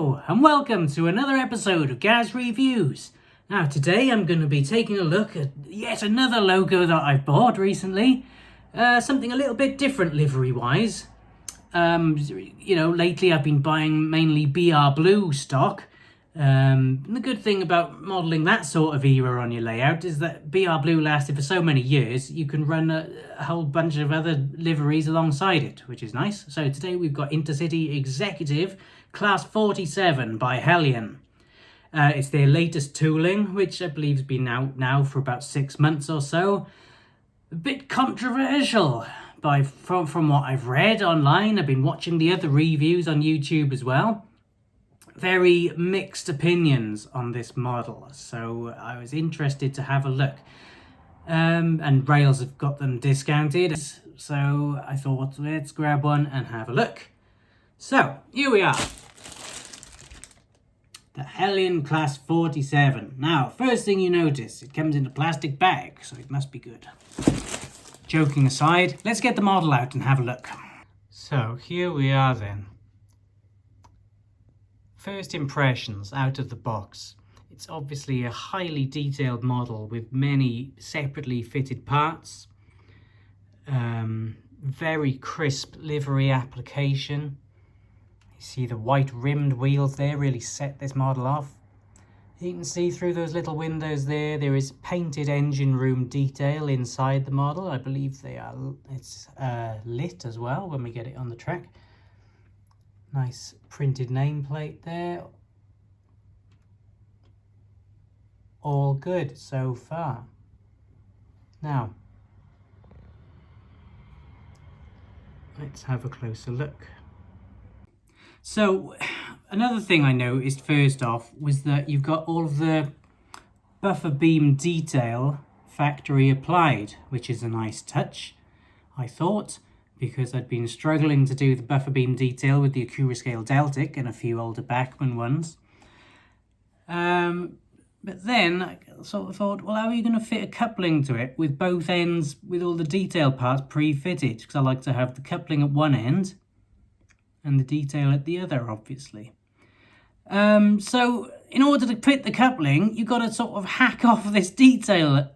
Hello and welcome to another episode of Gaz Reviews. Now today I'm going to be taking a look at yet another logo that I've bought recently. Something a little bit different livery wise. Lately I've been buying mainly BR Blue stock. And the good thing about modelling that sort of era on your layout is that BR Blue lasted for so many years, you can run a whole bunch of other liveries alongside it, which is nice. So today we've got Intercity Executive Class 47 by Heljan. It's their latest tooling, which I believe has been out now for about 6 months or so. A bit controversial from what I've read online. I've been watching the other reviews on YouTube as well. Very mixed opinions on this model, so I was interested to have a look. And Rails have got them discounted, so I thought let's grab one and have a look. So here we are, the Heljan Class 47. Now, first thing you notice, it comes in a plastic bag, so it must be good. Joking aside, let's get the model out and have a look. So here we are then. First impressions out of the box. It's obviously a highly detailed model with many separately fitted parts. Very crisp livery application. You see the white rimmed wheels there really set this model off. You can see through those little windows there is painted engine room detail inside the model. I believe it's lit as well when we get it on the track. Nice printed nameplate there. All good so far. Now, let's have a closer look. So, another thing I noticed first off was that you've got all of the buffer beam detail factory applied, which is a nice touch, I thought, because I'd been struggling to do the buffer beam detail with the Accurascale Deltic and a few older Bachmann ones. But then I sort of thought, well, how are you going to fit a coupling to it with both ends with all the detail parts pre-fitted? Because I like to have the coupling at one end and the detail at the other, obviously. So in order to fit the coupling, you've got to sort of hack off this detail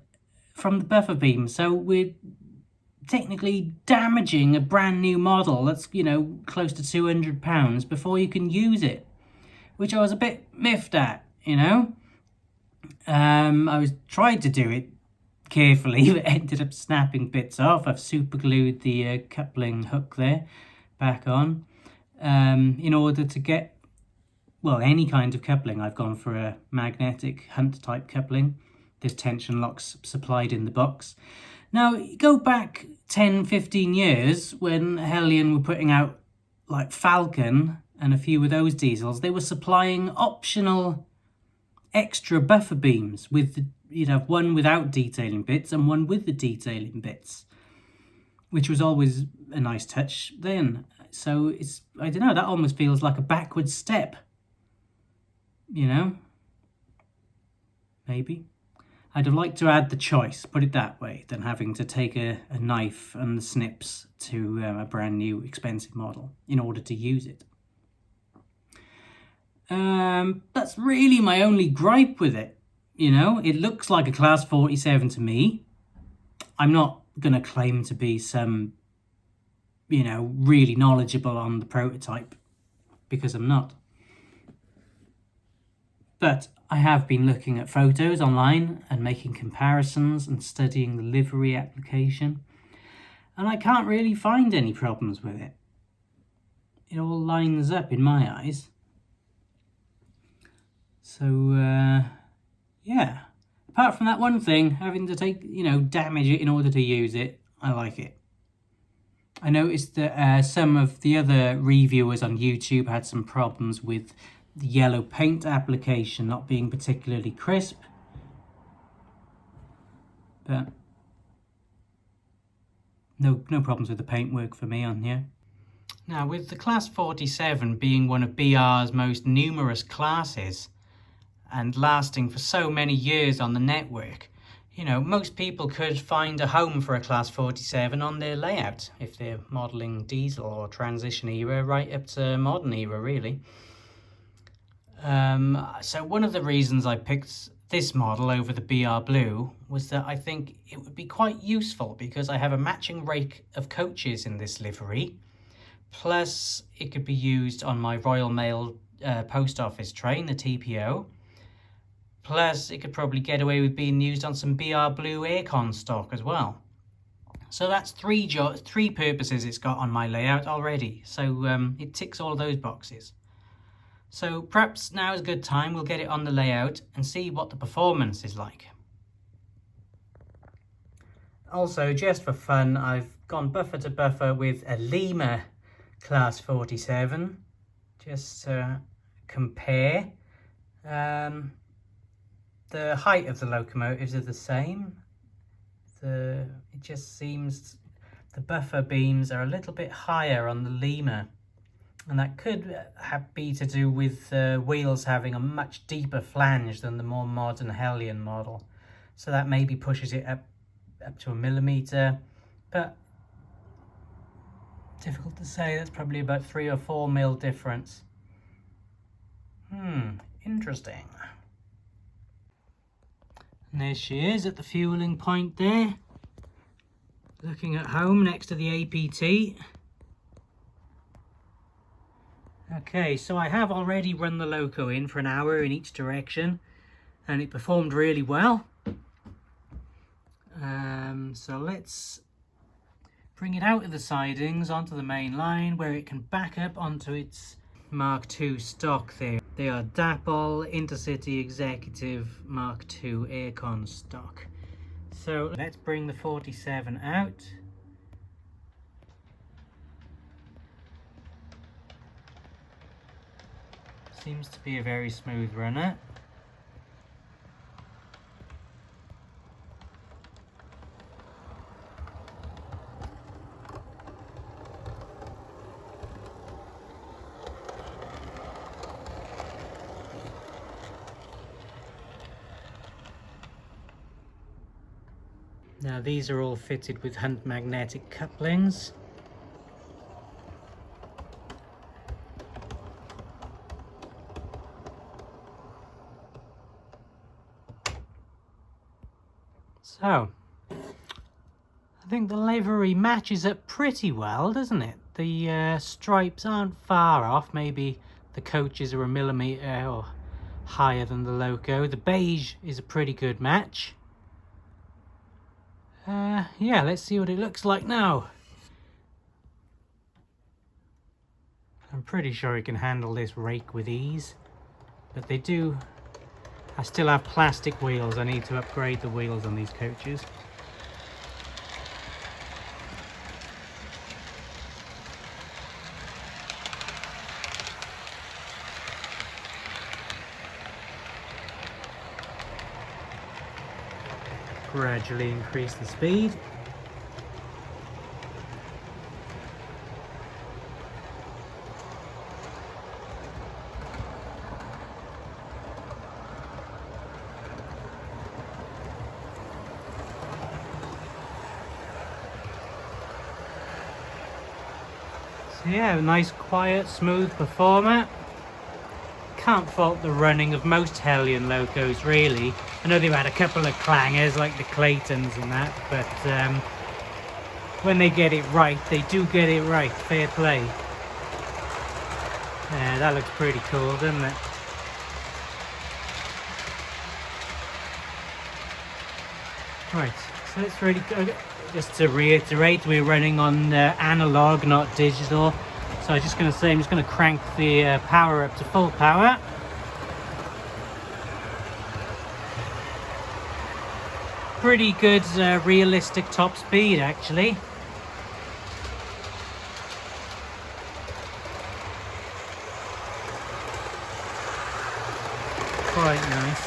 from the buffer beam. So we're technically damaging a brand new model that's, close to £200 before you can use it, which I was a bit miffed at, I tried to do it carefully, but ended up snapping bits off. I've super glued the coupling hook there back on in order to get, any kind of coupling. I've gone for a magnetic Hunt type coupling. There's tension locks supplied in the box. Now, go back 10-15 years when Heljan were putting out like Falcon and a few of those diesels. They were supplying optional extra buffer beams with you'd have one without detailing bits and one with the detailing bits, which was always a nice touch then. So it's, I don't know, that almost feels like a backward step, maybe. I'd have liked to add the choice, put it that way, than having to take a knife and the snips to a brand new expensive model in order to use it. That's really my only gripe with it. It looks like a Class 47 to me. I'm not going to claim to be some, really knowledgeable on the prototype, because I'm not. But I have been looking at photos online and making comparisons and studying the livery application, and I can't really find any problems with it. It all lines up in my eyes. So, yeah. Apart from that one thing, having to take, damage it in order to use it, I like it. I noticed that some of the other reviewers on YouTube had some problems with the yellow paint application not being particularly crisp, but no problems with the paintwork for me on here. Now, with the Class 47 being one of BR's most numerous classes and lasting for so many years on the network, most people could find a home for a Class 47 on their layout if they're modelling diesel or transition era right up to modern era, really. So one of the reasons I picked this model over the BR Blue was that I think it would be quite useful because I have a matching rake of coaches in this livery. Plus, it could be used on my Royal Mail post office train, the TPO. Plus, it could probably get away with being used on some BR Blue aircon stock as well. So that's three purposes it's got on my layout already. So it ticks all of those boxes. So perhaps now is a good time we'll get it on the layout and see what the performance is like. Also, just for fun, I've gone buffer to buffer with a Lima Class 47, just to compare. The height of the locomotives are the same. It just seems the buffer beams are a little bit higher on the Lima, and that could be to do with wheels having a much deeper flange than the more modern Heljan model. So that maybe pushes it up to 1 millimeter, but difficult to say. That's probably about 3 or 4 mil difference. Interesting. And there she is at the fueling point there, looking at home next to the APT. Okay, so I have already run the loco in for an hour in each direction, and it performed really well. So let's bring it out of the sidings onto the main line where it can back up onto its Mark II stock there. They are Dapol Intercity Executive Mark II aircon stock. So let's bring the 47 out. Seems to be a very smooth runner. Now these are all fitted with Hunt magnetic couplings. So, I think the livery matches up pretty well, doesn't it? The stripes aren't far off. Maybe the coaches are 1 millimeter or higher than the loco. The beige is a pretty good match. Yeah, let's see what it looks like now. I'm pretty sure it can handle this rake with ease, but they do. I still have plastic wheels. I need to upgrade the wheels on these coaches. Gradually increase the speed. So yeah, a nice, quiet, smooth performer. Can't fault the running of most Heljan locos, really. I know they've had a couple of clangers like the Claytons and that, but when they get it right, they do get it right. Fair play. Yeah, that looks pretty cool, doesn't it? Right, so it's really good. Just to reiterate, we're running on analog, not digital. So I'm just going to say, I'm just going to crank the power up to full power. Pretty good realistic top speed, actually. Quite nice.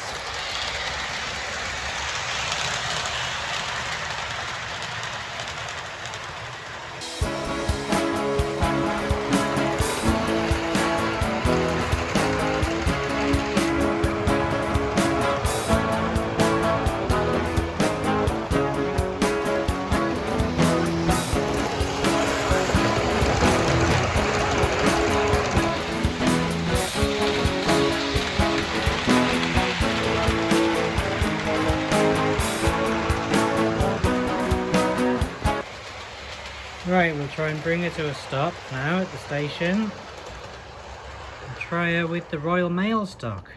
Right, we'll try and bring her to a stop now at the station. And try her with the Royal Mail stock.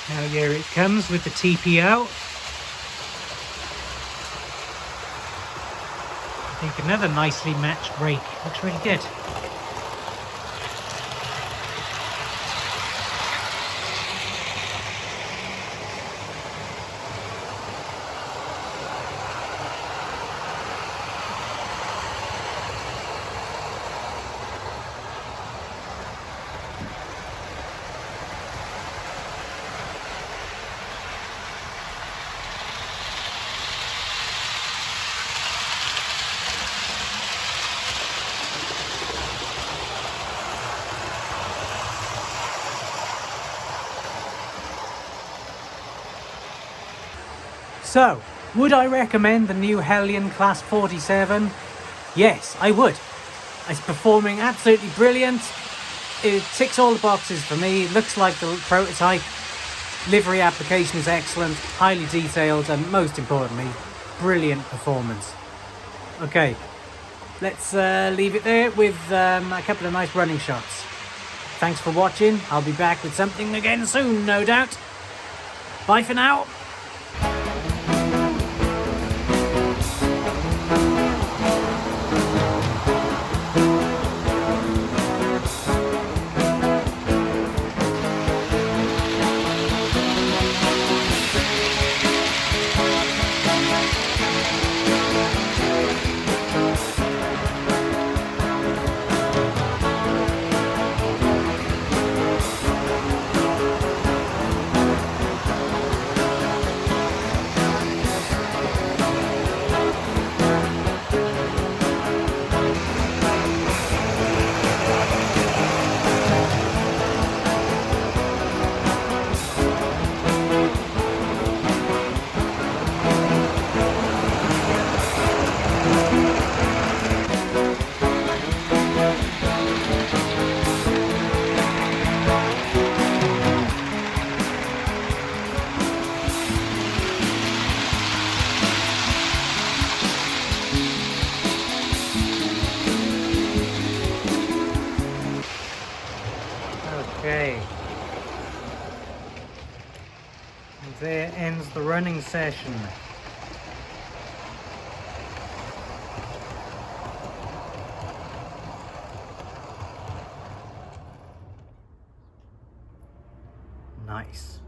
Now here it comes with the TPO. I think another nicely matched brake. Looks really good. So, would I recommend the new Heljan Class 47? Yes, I would. It's performing absolutely brilliant. It ticks all the boxes for me. It looks like the prototype. Livery application is excellent, highly detailed, and most importantly, brilliant performance. Okay, let's leave it there with a couple of nice running shots. Thanks for watching. I'll be back with something again soon, no doubt. Bye for now. Okay. And there ends the running session. Nice.